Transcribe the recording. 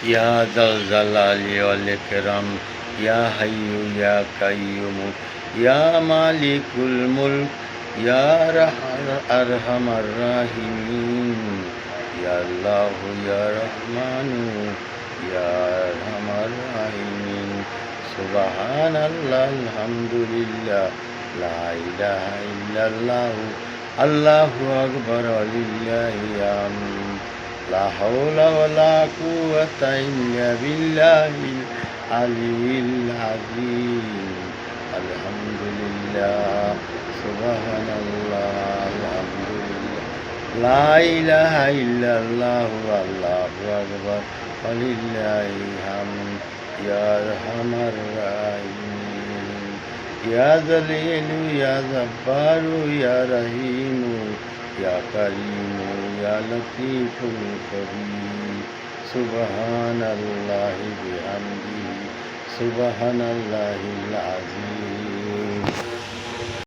ইয়া জাল জালালি ওয়াল ইকরাম, ইয়া হাইয়্যু ইয়া কাইয়্যুম, ইয়া মালিকুল মুলক, ইয়া আরহামার রাহিমিন, ইয়া আল্লাহু ইয়া রহমানু ইয়া আরহামার রাহিমিন। সুবহানাল্লাহ, আলহামদুলিল্লাহ, লা ইলাহা ইল্লাল্লাহু, আল্লাহু আকবার, ওয়ালিল্লাহিল হামদ। লা হাওলা ওয়ালা কুওয়াতা ইল্লা বিল্লাহিল আলিয়্যিল আযীম। আলহামদুলিল্লাহ, সুবহানাল্লাহ, আলহামদুলিল্লাহ, লা ইলাহা ইল্লাল্লাহু, আল্লাহু আকবার, ওয়ালিল্লাহিল হামদ। ইয়া আরহামার রাহিমিন, ইয়া জালিলু, ইয়া জাব্বারু, ইয়া রহিমু, ইয়া কারিমু, ইয়া লতীফুল কবির। সুবহানাল্লাহি বিহামদিহি, সুবহানাল্লাহিল আযীম।